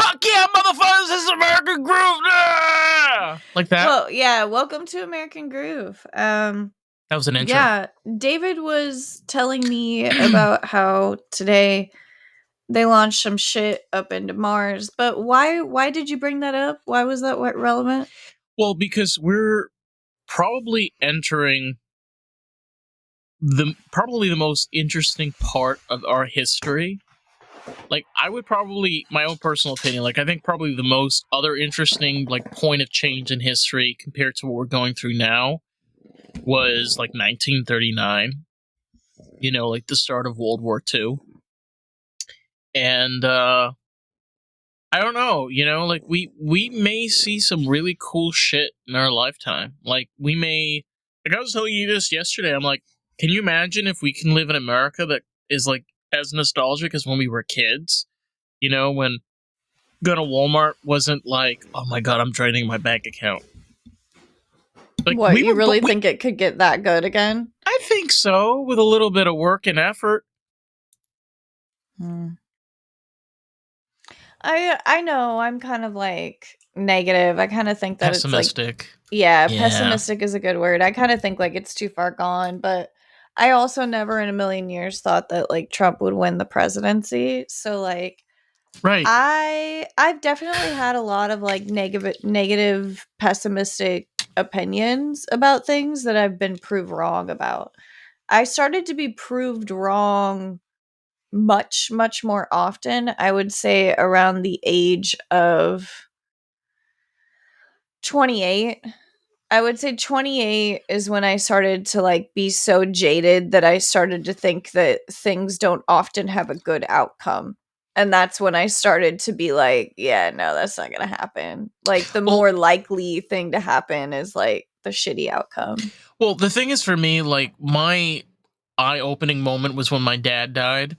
Fuck yeah, motherfuckers! This is American Groove, like that. Well, yeah. Welcome to American Groove. That was an intro. Yeah, David was telling me about how today they launched some shit up into Mars. But why did you bring that up? Why was that relevant? Well, because we're probably entering the most interesting part of our history. Like, I would probably, my own personal opinion, like, I think probably the most other interesting, like, point of change in history compared to what we're going through now was, like, 1939. You know, like, the start of World War II. And, I don't know, you know, like, we may see some really cool shit in our lifetime. Like, we may, like, I was telling you this yesterday, I'm like, can you imagine if we can live in America that is, like, as nostalgic as when we were kids? You know, when going to Walmart wasn't like, oh my god, I'm draining my bank account. Like, what, you really think it could get that good again? I think so, with a little bit of work and effort. I know I'm kind of like negative. I kind of think that pessimistic. It's like, pessimistic is a good word. I kind of think like it's too far gone, but I also never in a million years thought that like Trump would win the presidency. So like, right. I've definitely had a lot of like negative, pessimistic opinions about things that I've been proved wrong about. I started to be proved wrong much more often. I would say around the age of 28. I would say 28 is when I started to like be so jaded that I started to think that things don't often have a good outcome. And that's when I started to be like, yeah, no, that's not going to happen. Like the more likely thing to happen is like the shitty outcome. Well, the thing is for me, like my eye-opening moment was when my dad died.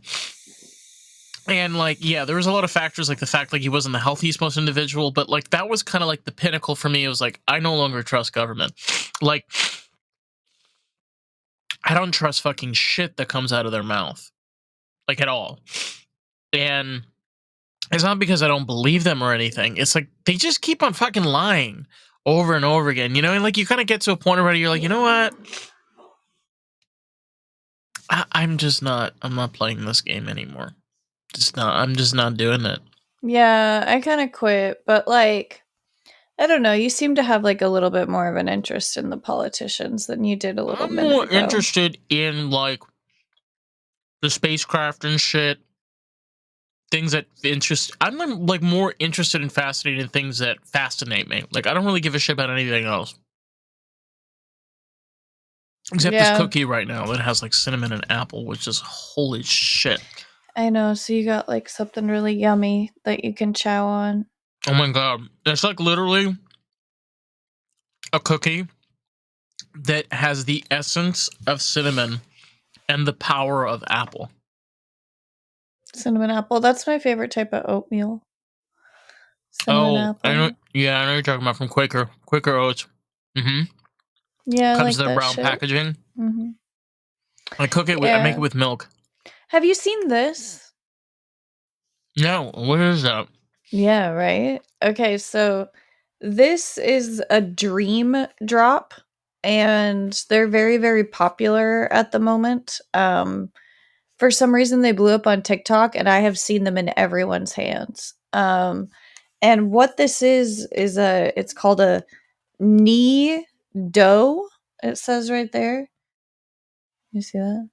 And like, yeah, there was a lot of factors, like the fact like he wasn't the healthiest most individual, but like that was kind of like the pinnacle for me. It was like, I no longer trust government. Like, I don't trust fucking shit that comes out of their mouth. Like, at all. And it's not because I don't believe them or anything. It's like, they just keep on fucking lying over and over again, you know? And like, you kind of get to a point where you're like, you know what? I'm not playing this game anymore. I'm just not doing it. Yeah, I kind of quit, but like, I don't know. You seem to have like a little bit more of an interest in the politicians than you did a little minute ago. I'm more interested in like the spacecraft and shit. Things that interest. I'm like more interested in fascinating things that fascinate me. Like, I don't really give a shit about anything else. Except this cookie right now that has like cinnamon and apple, which is holy shit. I know. So you got like something really yummy that you can chow on. Oh my god. It's like literally a cookie that has the essence of cinnamon and the power of apple. Cinnamon apple. That's my favorite type of oatmeal. Cinnamon apple. I know you're talking about from Quaker Oats. Mm-hmm. Yeah, comes in the brown packaging. Mm-hmm. I cook it with. I make it with milk. Have you seen this? No. What is that? Yeah. Right. Okay. So this is a dream drop, and they're very, very popular at the moment. For some reason, they blew up on TikTok, and I have seen them in everyone's hands. And what this is it's called a knee dough. It says right there. You see that?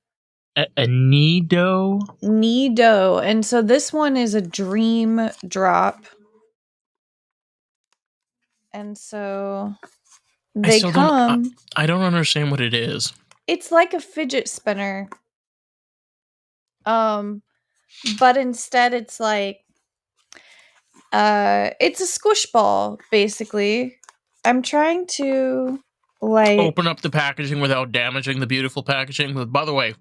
A knee dough? Knee dough. And so this one is a dream drop. And so they come. I don't understand what it is. It's like a fidget spinner. But instead it's like it's a squish ball, basically. I'm trying to like open up the packaging without damaging the beautiful packaging. By the way,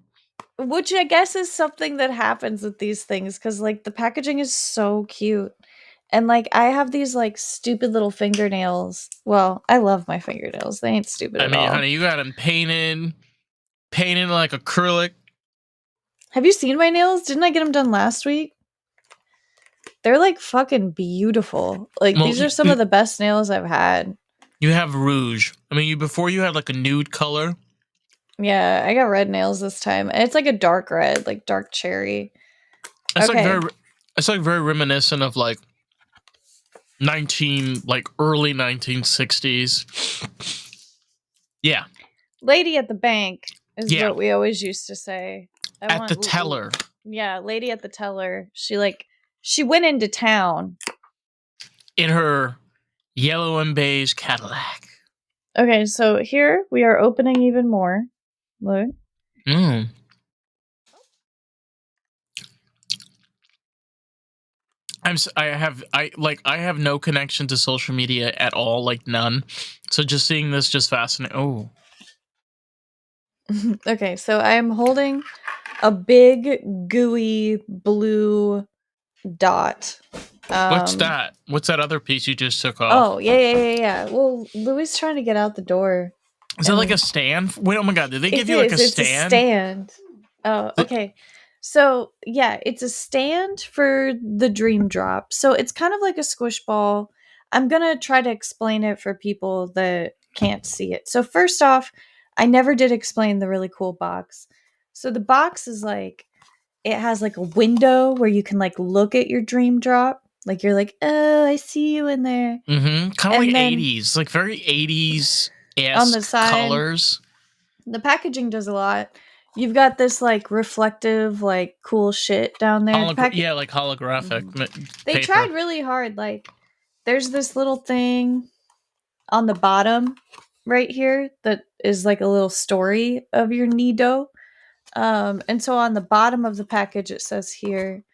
which I guess is something that happens with these things, because like the packaging is so cute. And like I have these like stupid little fingernails. Well, I love my fingernails. They ain't stupid at all. Honey, you got them painted like acrylic. Have you seen my nails? Didn't I get them done last week? They're like fucking beautiful. Like Well, these are some of the best nails I've had. you have rouge. I mean, before you had like a nude color. Yeah, I got red nails this time. And it's like a dark red, like dark cherry. It's like Okay. very reminiscent of like early 1960s. Yeah. Lady at the bank is Yeah. what we always used to say. At the teller. Yeah, lady at the teller. She went into town In her yellow and beige Cadillac. Okay, so here we are opening even more. Look. Mm. I have no connection to social media at all, like none. So just seeing this just fascinating. Oh. Okay, so I am holding a big gooey blue dot. What's that? What's that other piece you just took off? Oh, yeah. Well, Louis trying to get out the door. Is that like a stand? Wait, oh my god, did they give you like a It's stand? a stand. Oh, okay. So, yeah, it's a stand for the dream drop. So, it's kind of like a squish ball. I'm going to try to explain it for people that can't see it. So, first off, I never did explain the really cool box. So, the box is like, it has like a window where you can like look at your dream drop. Like, you're like, oh, I see you in there. Mm-hmm. Kind of like 80s, like very 80s on the side, colors. The packaging does a lot. You've got this like reflective, like cool shit down there. Like holographic. They paper. tried really hard. Like, there's this little thing on the bottom right here that is like a little story of your Nido. And so on the bottom of the package, it says here,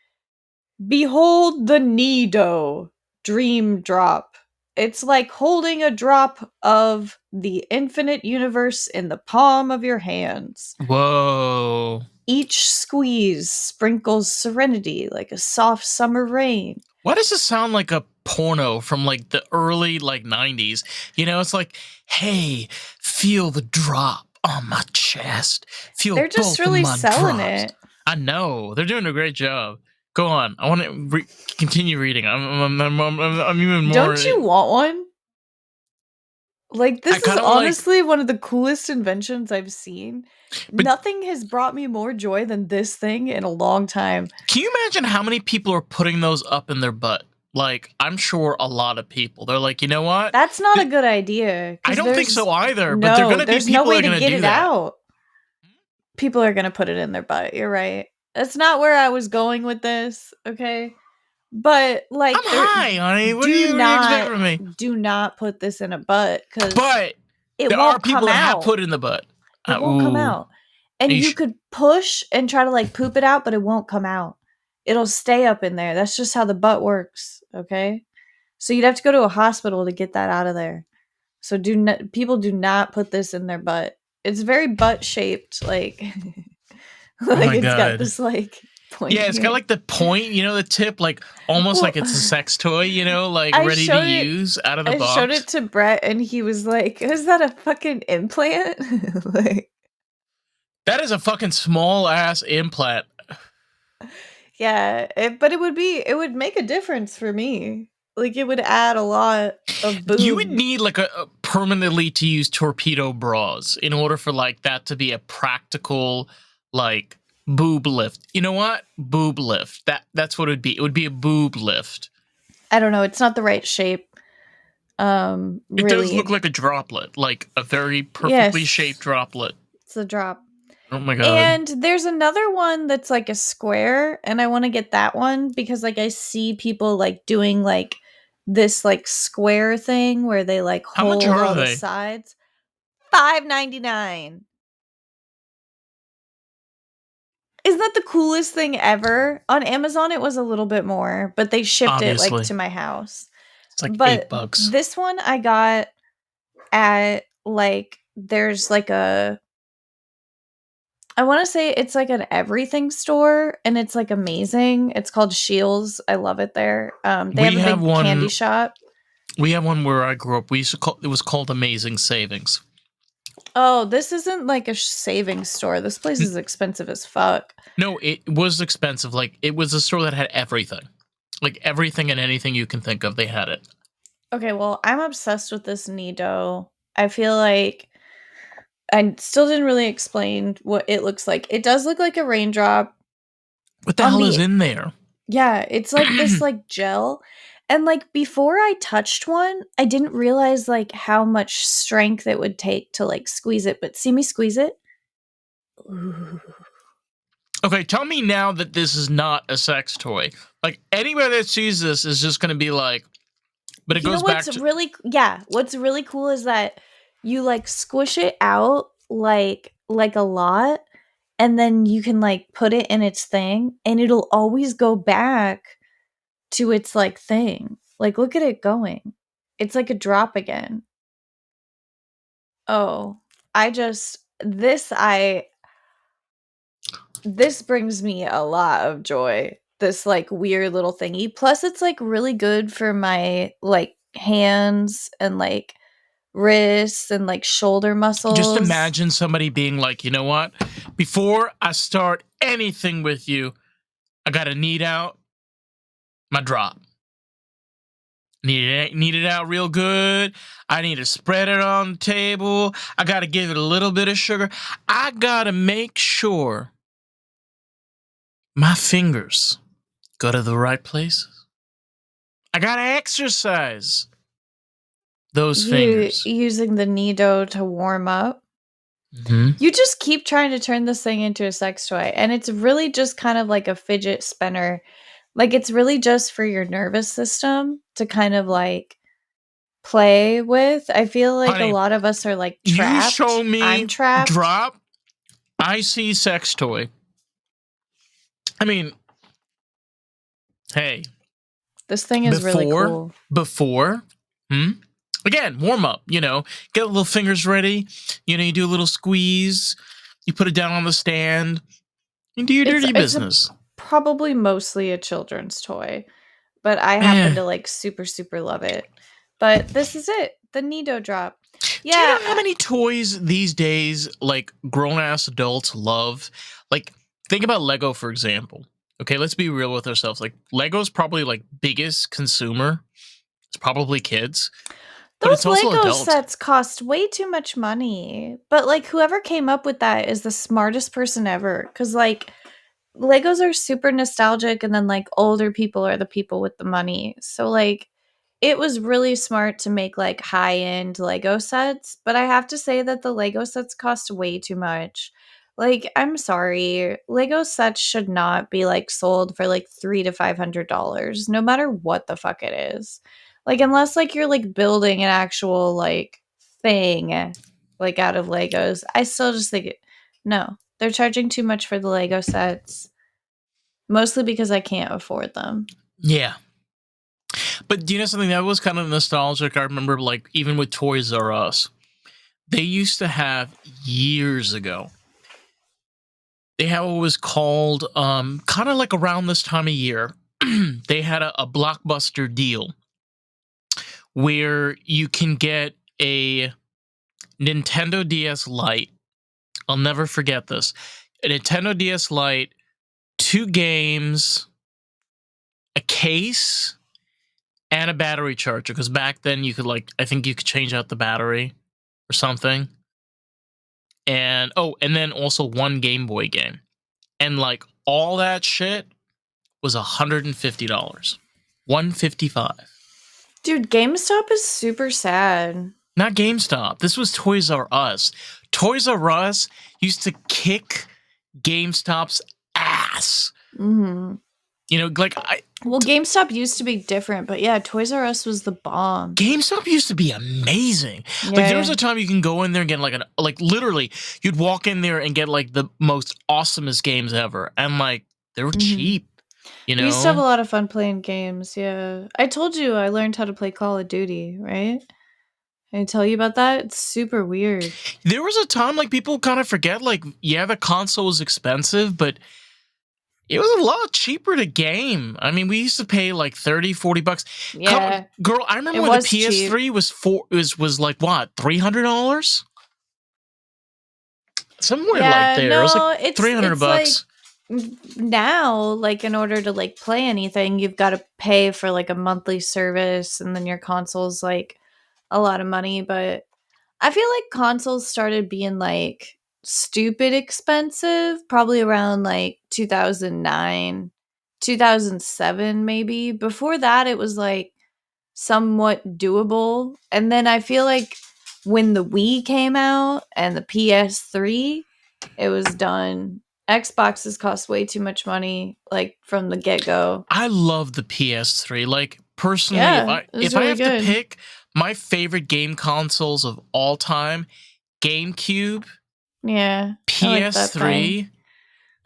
"Behold the Nido Dream Drop. It's like holding a drop of the infinite universe in the palm of your hands. Whoa. Each squeeze sprinkles serenity like a soft summer rain." Why does this sound like a porno from like the early like 90s? You know, it's like, hey, feel the drop on my chest. They're just really selling drops. it. I know. They're doing a great job. Go on. I want to continue reading. I'm even more. Don't you want one? Like, this is honestly one of the coolest inventions I've seen. But nothing has brought me more joy than this thing in a long time. Can you imagine how many people are putting those up in their butt? Like, I'm sure a lot of people. They're like, you know what? That's not a good idea. I don't think so either. But they're gonna there's be people no way that are to get do it that. out. People are gonna put it in their butt. You're right. That's not where I was going with this. Okay. But like, I'm high, honey. What do you expect from me? Do not put this in a butt, because there are people that have put it in the butt. It won't come out, and you could push and try to like poop it out, but it won't come out. It'll stay up in there. That's just how the butt works. Okay, so you'd have to go to a hospital to get that out of there. So people do not put this in their butt. It's very butt shaped, like like it's got this like point. Yeah, it's got like the point, you know, the tip, like almost like it's a sex toy, you know, like ready to use out of the box. I showed it to Brett, and he was like, "Is that a fucking implant?" Like, that is a fucking small ass implant. Yeah, but it would make a difference for me. Like, it would add a lot of boob. You would need like a permanently to use torpedo bras in order for like that to be a practical like boob lift. You know what? Boob lift. That's what it would be. It would be a boob lift. I don't know. It's not the right shape. Really. It does look like a droplet, like a very perfectly shaped droplet. It's a drop. Oh my god. And there's another one that's like a square, and I want to get that one because like I see people like doing like this like square thing where they like hold all the sides. $5.99. Isn't that the coolest thing ever? On Amazon it was a little bit more, but they shipped it like to my house. It's like $8. This one I got at like there's like I want to say it's like an everything store, and it's like amazing. It's called Shields. I love it there. They have a big candy shop. We have one where I grew up. It was called Amazing Savings. Oh, this isn't like a savings store. This place is expensive as fuck. No, it was expensive. Like, it was a store that had everything. Like everything and anything you can think of, they had it. Okay, well, I'm obsessed with this Nido. I feel like I still didn't really explain what it looks like. It does look like a raindrop What the on hell is the in there? yeah, it's like this like gel. And like before I touched one, I didn't realize like how much strength it would take to like squeeze it, but see me squeeze it? Ooh. Okay, tell me now that this is not a sex toy. Like anybody that sees this is just gonna be like, but it You know goes back what's to really what's really cool is that you like squish it out like a lot and then you can like put it in its thing and it'll always go back to its like thing. Like look at it going. It's like a drop again. Oh, I just this brings me a lot of joy. This like weird little thingy. Plus it's like really good for my like hands and like wrists and like shoulder just muscles. imagine somebody being like, you know what? Before I start anything with you, I gotta knead out my drop. Knead it out real good. I need to spread it on the table. I gotta give it a little bit of sugar. I gotta make sure my fingers go to the right places. I gotta exercise those You fingers. using the Nido to warm up. Mm-hmm. You just keep trying to turn this thing into a sex toy, and it's really just kind of like a fidget spinner. Like it's really just for your nervous system to kind of like play with. I feel like a Honey, lot of us are like you show trapped. I'm me trapped. drop, I see sex toy. I mean, hey, This thing is really cool. before, again, warm up, you know, get the little fingers ready, you know, you do a little squeeze, you put it down on the stand, you do your dirty It's a business. probably mostly a children's toy, but I happen Eh. to like super super love it. But this is it, the Nido drop. Do you Yeah, know how many toys these days, like grown ass adults love? Like, think about Lego, for example. Okay, let's be real with ourselves. Like, Lego's probably like biggest consumer. It's probably kids, but it's those also Lego adults. sets cost way too much money. But like whoever came up with that is the smartest person ever cuz like Legos are super nostalgic and then like older people are the people with the money. So like it was really smart to make like high-end Lego sets, but I have to say that the Lego sets cost way too much. Like I'm sorry, Lego sets should not be like sold for like 3 to $500 no matter what the fuck it is. Like unless like you're like building an actual like thing like out of Legos. I still just think no. They're charging too much for the Lego sets. Mostly because I can't afford them. Yeah. But do you know something that was kind of nostalgic? I remember, like, even with Toys R Us, they used to have years ago. They had what was called, kind of like around this time of year, they had a blockbuster deal where you can get a Nintendo DS Lite. I'll never forget this. A Nintendo DS Lite, 2 games, a case, and a battery charger. Because back then you could, like, I think you could change out the battery or something. And and then also 1 Game Boy game. And like all that shit was $150. 155. Dude, GameStop is super sad. Not GameStop. This was Toys R Us. Toys R Us used to kick GameStop's ass. Mhm. You know, like Well, GameStop used to be different, but yeah, Toys R Us was the bomb. GameStop used to be amazing. Like there was Yeah. a time you can go in there and get like literally you'd walk in there and get like the most awesomest games ever, and like they were Mhm. cheap. You We used to have a know, lot of fun playing games, yeah. I told you I learned how to play Call of Duty, right? Did I tell you about that? It's super weird. there was a time like people kind of forget. Like, yeah, the console was expensive, but it was a lot cheaper to game. I mean, we used to pay like 30, 40 bucks. Yeah, Girl, I remember it when the was cheap. PS3 was like what, $300? Somewhere like Yeah, there. It was like no, 300 it's like bucks. now, like, in order to like play anything, you've got to pay for like a monthly service, and then your console's like a lot of money. But I feel like consoles started being like stupid expensive probably around like 2009, 2007 maybe. Before that it was like somewhat doable. And then I feel like when the Wii came out and the PS3, it was done. Xboxes cost way too much money, like from the get go. I love the PS3. Like personally, Yeah, it was if I really have to good. pick my favorite game consoles of all time, GameCube, Yeah, I like that thing. PS3,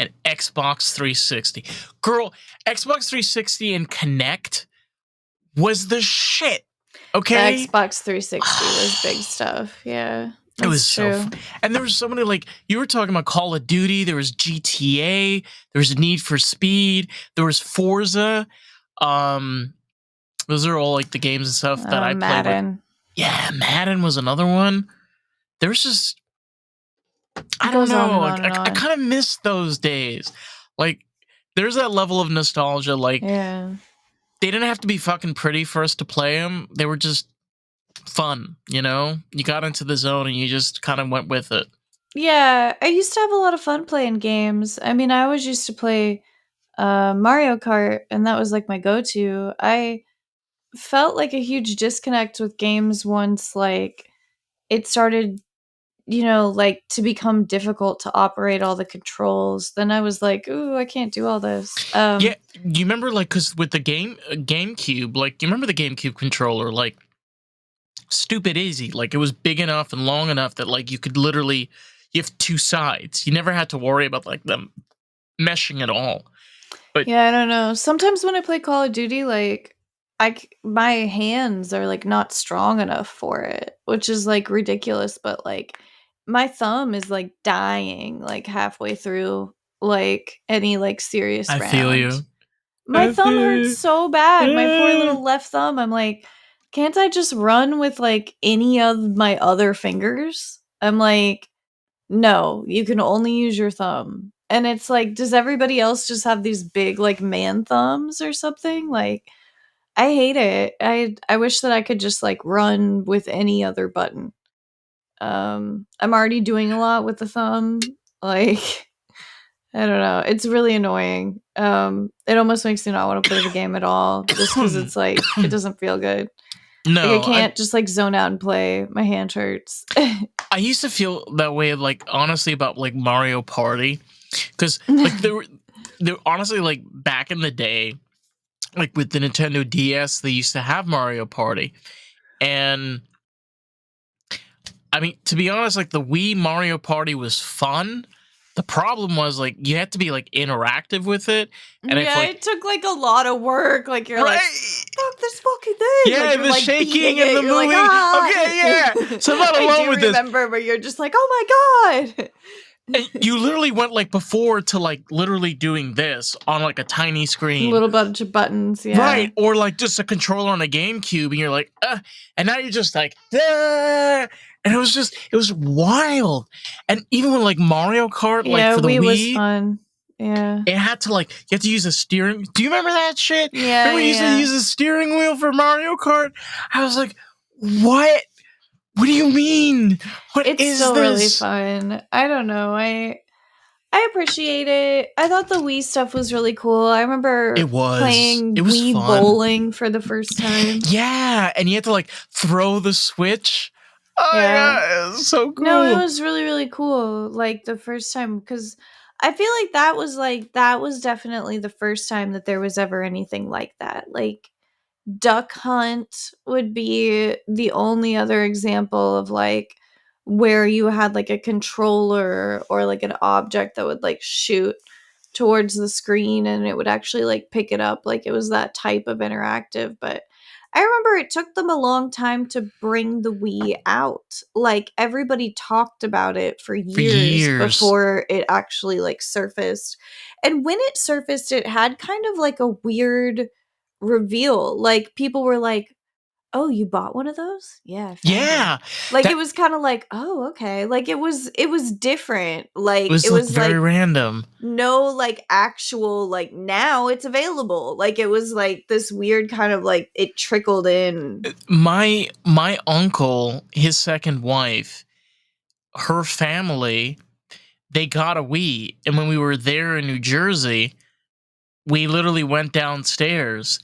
and Xbox 360. Girl, Xbox 360 and Kinect was the shit. The Okay? Xbox 360 was big stuff. Yeah, It was that's so true. and there was so many, like, you were talking about Call of Duty, there was GTA, there was Need for Speed, there was Forza. Um, those are all like the games and stuff that I played with. Madden. Yeah, Madden was another one. There was just I It don't goes on know. and Like on and I on. kind of miss those days. Like there's that level of nostalgia. Like Yeah. they didn't have to be fucking pretty for us to play them. They were just fun. You know, you got into the zone and you just kind of went with it. Yeah, I used to have a lot of fun playing games. I mean, I always used to play Mario Kart, and that was like my go-to. I felt like a huge disconnect with games once like it started, like to become difficult to operate all the controls. Then I was like, "Ooh, I can't do all this." Yeah, you remember like because with the GameCube, like you remember the GameCube controller, like stupid easy. Like it was big enough and long enough that like you could literally you have two sides. You never had to worry about like them meshing at all. But Yeah, I don't know. Sometimes when I play Call of Duty, like my hands are like not strong enough for it, which is like ridiculous, but like my thumb is like dying like halfway through like any like serious I feel round. you. My I thumb feel hurts you. so bad. My poor Yeah. little left thumb. I'm like, can't I just run with like any of my other fingers? I'm like, no, you can only use your thumb. And it's like, does everybody else just have these big like man thumbs or something? Like, I hate it. I wish that I could just like run with any other button. I'm already doing a lot with the thumb. Like, I don't know. It's really annoying. It almost makes me not want to play the game at all, just because it's like it doesn't feel good. Like I No, can't just like zone out and play. My hand hurts. I used to feel that way, like honestly, about like Mario Party, because like there honestly like back in the day, like with the Nintendo DS, they used to have Mario Party, and I mean to be honest, like the Wii Mario Party was fun. The problem was like you had to be like interactive with it, and if Yeah, like it took like a lot of work. Like you're like, right, fuck this fucking thing. Like yeah, you're the like beating shaking and it. the You're like, moving. ah. Okay, yeah, so I'm not I alone do with this. remember where you're just like, oh my god. And you literally went like before to like literally doing this on like a tiny A screen. little bunch of buttons, yeah. Right, or like just a controller on a GameCube, and you're like, and now you're just like, and it was wild. And even with like Mario Kart, like Yeah, for the Wii was Wii, fun. Yeah. it had to like, you had to use a steering. Do you remember that shit? Yeah, Remember you used to yeah. use a steering wheel for Mario Kart? I was like, what? What do you mean? What It's is still really this? fun. I don't know. I appreciate it. I thought the Wii stuff was really cool. I remember It was. It playing was Wii fun. bowling for the first time. Yeah, and you had to like throw the switch. Oh my Yeah. god, it was so No, it cool. was really, really cool. Like the first time, because I feel like that was definitely the first time that there was ever anything like that. Like Duck Hunt would be the only other example of like where you had like a controller or like an object that would like shoot towards the screen and it would actually like pick it up. Like it was that type of interactive. But I remember it took them a long time to bring the Wii out. Like everybody talked about it for For years years. before it actually like surfaced. And when it surfaced, it had kind of like a weird reveal. Like people were like, oh, you bought one of those? Yeah, I found Yeah, it. Like, it that was kind of like, oh, okay. Like, it was different. it Like, was it like was very like random. no like actual like now it's available. Like, it was like this weird kind of like it trickled in. My uncle, his second wife, her family, they got a Wii, and when we were there in New Jersey, we literally went downstairs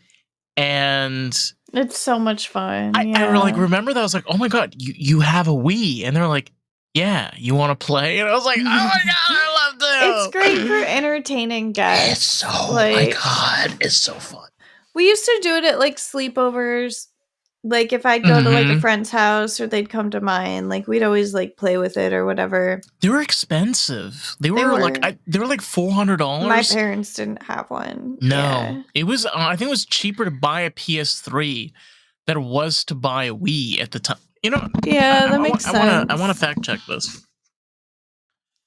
and It's so much fun. I like Yeah. remember that. I was like, oh my god, you have a Wii, and they're like, yeah, you want to play? And I was like, oh my god, I It's love great for to. entertaining It's guests. so, oh my Like, god, it's so fun. we used to do it at like sleepovers. Like, if I'd go to like a Mm-hmm. friend's house or they'd come to mine, like we'd always like play with it or whatever. They were expensive. They They were like were. they were like My $400. parents didn't have one. No, Yeah. it was. I think it was cheaper to buy a PS3 than it was to buy a Wii at the time. You know, Yeah, that makes I want to sense. fact check this.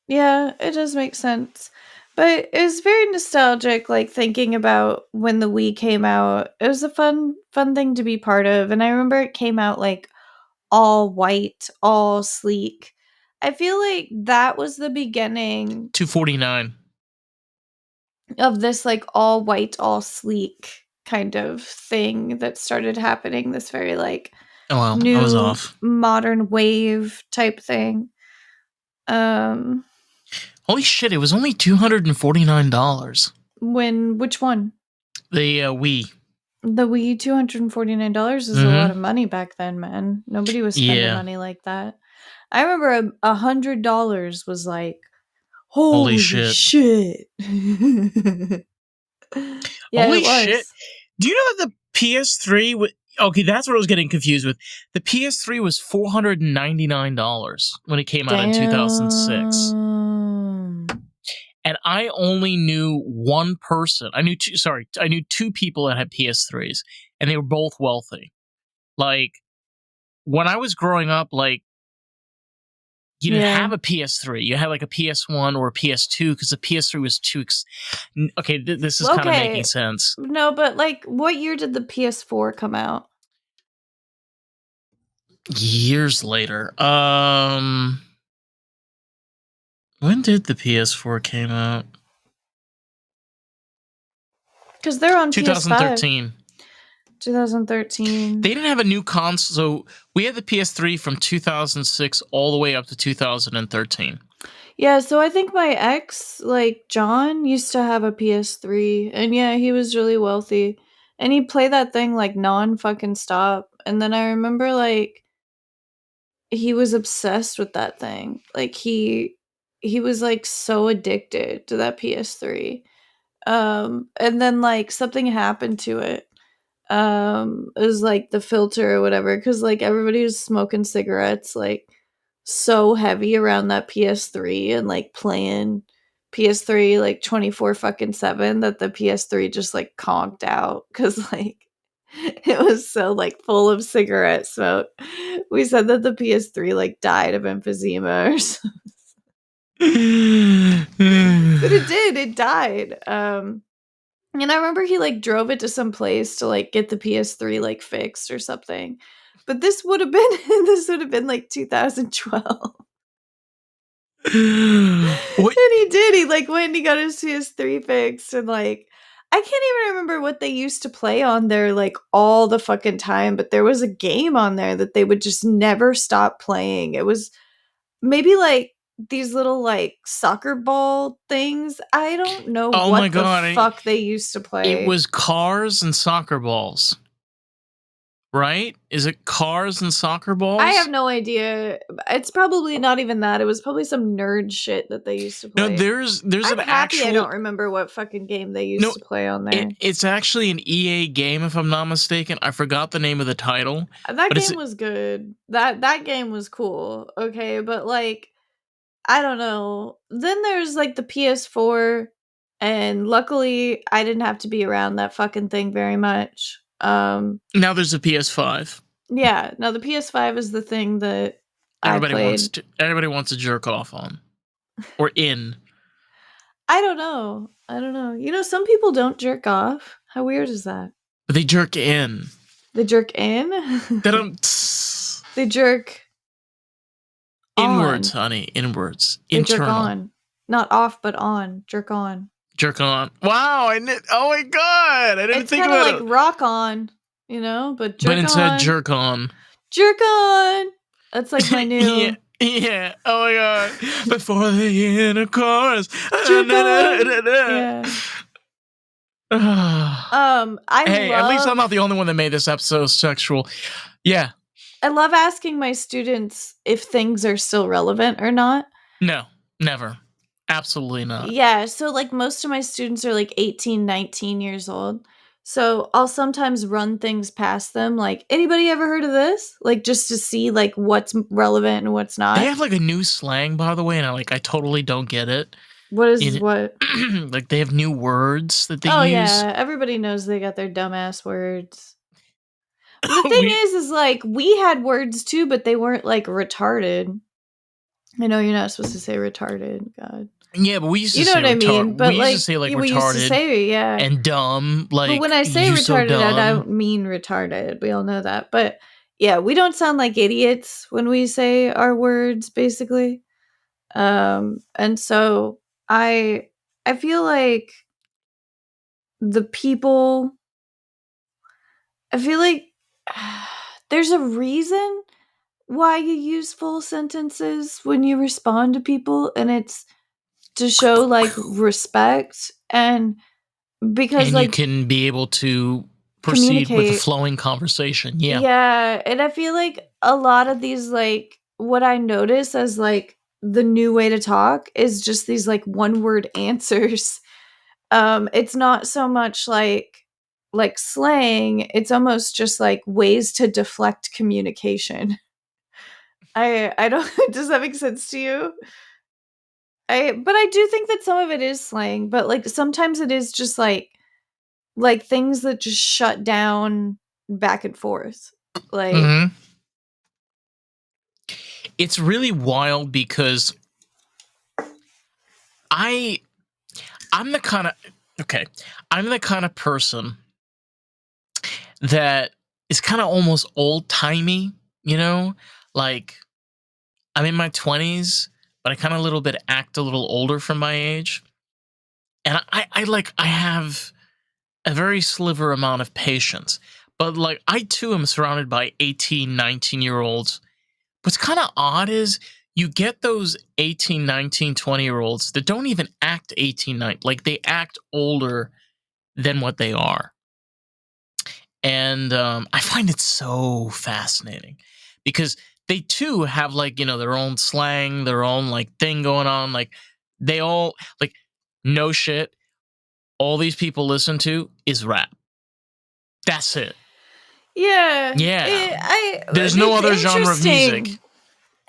Yeah, it does make sense. But it was very nostalgic, like thinking about when the Wii came out. It was a fun thing to be part of. And I remember it came out like all white, all sleek. I feel like that was the beginning $249. of this like all white, all sleek kind of thing that started happening. This very like Oh well, I was new off. modern wave type thing. Um Holy shit! It was only $249. which one? The Wii. The Wii, $249 is a lot of Mm-hmm. money back then, man. Nobody was spending Yeah. money like that. I remember $100 was like, Holy holy shit. shit. Yeah, Holy it shit! was. Do you know that the PS3? Okay, that's what I was getting confused with. The PS3 was $499 when it came out in 2006. Damn. And I only knew one person. I knew two. Sorry, I knew two people that had PS3s, and they were both wealthy. Like when I was growing up, like you didn't Yeah. have a PS3. You had like a PS1 or a PS2 because the PS3 was okay, this is kind of making sense. No, but like, what year did the PS4 come out? Years later, when did the PS4 came out? Because they're on PS5. 2013. 2013. They didn't have a new console. So we had the PS3 from 2006 all the way up to 2013. Yeah, so I think my ex, like John, used to have a PS3, and yeah, he was really wealthy, and he played that thing like non fucking stop. And then I remember like he was obsessed with that thing. Like he was like so addicted to that PS3. And then like something happened to it. It was like the filter or whatever, because like everybody was smoking cigarettes like so heavy around that PS3 and like playing PS3 like 24 fucking 7 that the PS3 just like conked out because like it was so like full of cigarette smoke. We said that the PS3 like died of emphysema or something. But it did, it died. And I remember he like drove it to some place to like get the PS3 like fixed or something. But this would have been this would have been like 2012. What? And he did. He like went and he got his PS3 fixed and like I can't even remember what they used to play on there like all the fucking time, but there was a game on there that they would just never stop playing. It was maybe like these little like soccer ball things. I don't know Oh my what the god! fuck they used to It play. was cars and soccer balls, right? Is it cars and soccer balls? I have no idea. It's probably not even that. It was probably some nerd shit that they used to play. No, there's I'm an happy actual. I don't remember what fucking game they used to play on there. It's actually an EA game, if I'm not mistaken. I forgot the name of the title. That game was good. That game was cool. Okay, but like I don't know. Then there's like the PS4, and luckily I didn't have to be around that fucking thing very much. Now there's a PS5. Yeah, no, the PS5 is the thing that Everybody I played. everybody wants to jerk off on or in. I don't know. I don't know. You know, some people don't jerk off. How weird is that? But they jerk in. They jerk in? Da-dum. They jerk Inwards, on. honey. Inwards. They jerk Internal. on. Not off, but on. Jerk on. Jerk on. Wow, oh my god! I didn't It's think kind of about like it. rock on, you know, but jerk But instead, on. jerk on. Jerk on! That's like my new... Yeah. Oh my god. Before the intercourse. Jerk on! Yeah. Hey, at least I'm not the only one that made this episode sexual. Yeah. I love asking my students if things are still relevant or not. No, never. Absolutely not. Yeah, so like most of my students are like 18, 19 years old. So I'll sometimes run things past them like, anybody ever heard of this? Like just to see like what's relevant and what's not. They have like a new slang, by the way, and I totally don't get it. What is what? Like they have new words that they Oh use. yeah, everybody knows they got their dumbass words. But the thing is like we had words too, but they weren't like retarded. I know you're not supposed to say retarded, God. Yeah, but we used to you know say what I mean. But we like, used to say like we retarded used to say, yeah, and dumb. Like, but when I say retarded, so I don't mean retarded. We all know that. But yeah, we don't sound like idiots when we say our words, basically. And so I feel like the people. I feel like there's a reason why you use full sentences when you respond to people, and it's to show like respect and because and like you can be able to proceed with a flowing conversation. Yeah, and I feel like a lot of these like what I notice as like the new way to talk is just these like one word answers. It's not so much like slang, it's almost just like ways to deflect communication. I don't does that make sense to you? But I do think that some of it is slang, but like sometimes it is just like things that just shut down back and forth. Like it's really wild because I'm the kind of person that is kind of almost old-timey, you know? Like I'm in my 20s, but I kind of act a little older for my age. And I have a very sliver amount of patience. But like I too am surrounded by 18, 19-year-olds. What's kind of odd is you get those 18, 19, 20-year-olds that don't even act 18, 19. Like they act older than what they are. And I find it so fascinating because they too have like, their own slang, their own like thing going on. Like they all like no shit. All these people listen to is rap. That's it. Yeah. There's no other genre of music.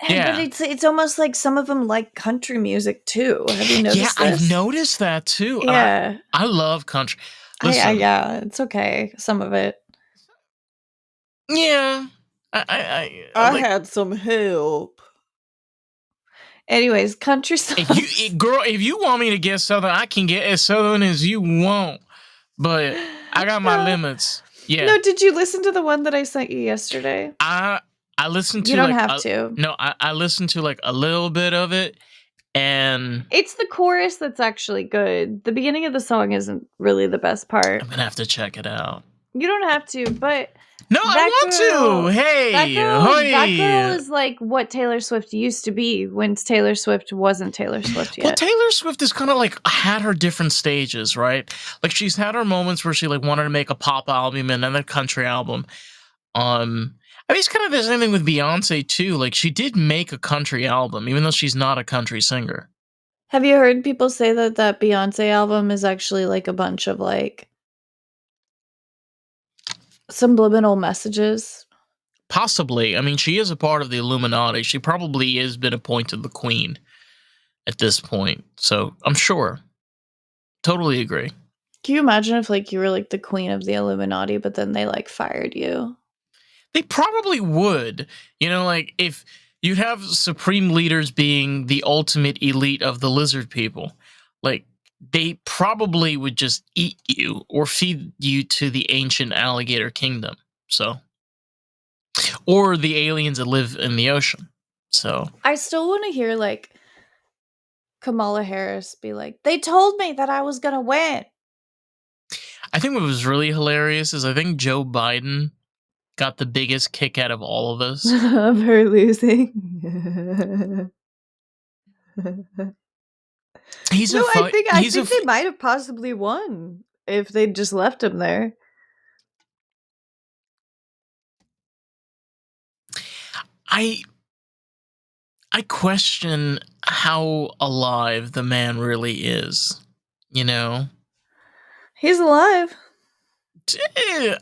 Yeah. But it's almost like some of them like country music too. Have you noticed this? I've noticed that too. Yeah. I love country. Listen, yeah, it's okay. Some of it. Yeah. I had some help. Anyways, country songs. If you want me to get southern, I can get as southern as you want. But I got my limits. Yeah. No, did you listen to the one that I sent you yesterday? I listened to. You don't have to. No, I listened to like a little bit of it, and it's the chorus that's actually good. The beginning of the song isn't really the best part. I'm gonna have to check it out. You don't have to, but no, I want to. Hey, that girl is like what Taylor Swift used to be when Taylor Swift wasn't Taylor Swift yet. Well, Taylor Swift is kind of like had her different stages, right? Like she's had her moments where she like wanted to make a pop album and then a country album. I mean, it's kind of the same thing with Beyonce too. Like she did make a country album, even though she's not a country singer. Have you heard people say that Beyonce album is actually like a bunch of like subliminal messages? Possibly. I mean, she is a part of the Illuminati. She probably has been appointed the queen at this point. So I'm sure. Totally agree. Can you imagine if like you were like the queen of the Illuminati, but then they like fired you? They probably would. Like if you'd have supreme leaders being the ultimate elite of the lizard people, like they probably would just eat you or feed you to the ancient alligator kingdom. So, or the aliens that live in the ocean. So I still want to hear like Kamala Harris be like, "They told me that I was gonna win." I think what was really hilarious is I think Joe Biden got the biggest kick out of all of us. Of her losing. I think they might have possibly won if they just left him there. I question how alive the man really is. You know, He's alive.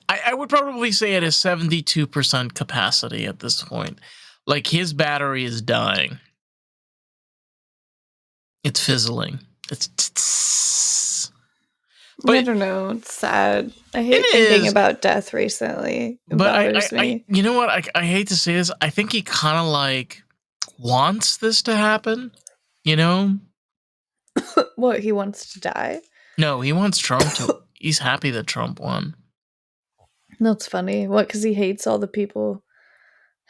I would probably say at a 72% capacity at this point. Like his battery is dying. It's fizzling. But I don't know. It's sad. I hate thinking about death recently. It bothers me. You know what? I hate to say this. I think he kind of like wants this to happen. You know? What, he wants to die? No, he wants Trump to. He's happy that Trump won. That's funny. What? Because he hates all the people.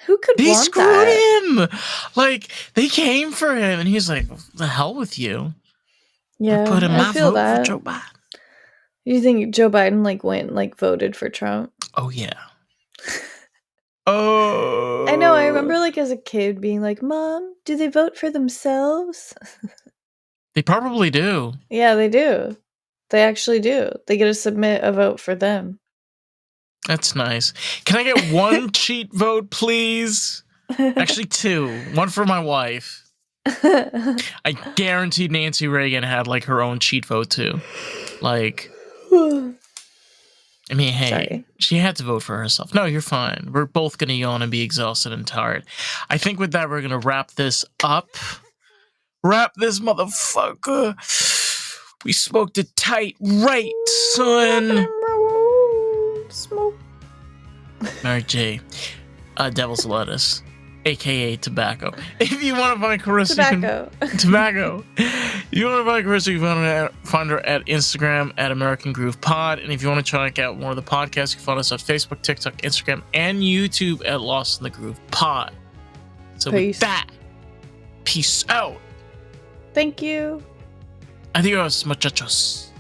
Who could they want screwed that? him. Like they came for him, and he's like, "The hell with you." Yeah, put in my feel vote that. for Joe Biden. You think Joe Biden like went like voted for Trump? Oh yeah. Oh. I know. I remember like as a kid being like, "Mom, do they vote for themselves?" They probably do. Yeah, they do. They actually do. They get to submit a vote for them. That's nice. Can I get one cheat vote, please? Actually, two. One for my wife. I guarantee Nancy Reagan had like her own cheat vote too. Like, I mean, hey, Sorry. She had to vote for herself. No, you're fine. We're both gonna yawn and be exhausted and tired. I think with that, we're gonna wrap this up. Wrap this motherfucker. We smoked it tight, right, son? Smoke. Mary J. Devil's Lettuce, aka Tobacco. If you want to find Karissa, Tobacco. You want to find Karissa, you can find her at Instagram at American Groove Pod. And if you want to check out more of the podcasts, you can find us on Facebook, TikTok, Instagram, and YouTube at Lost in the Groove Pod. So with that, peace out. Thank you. Adios, muchachos.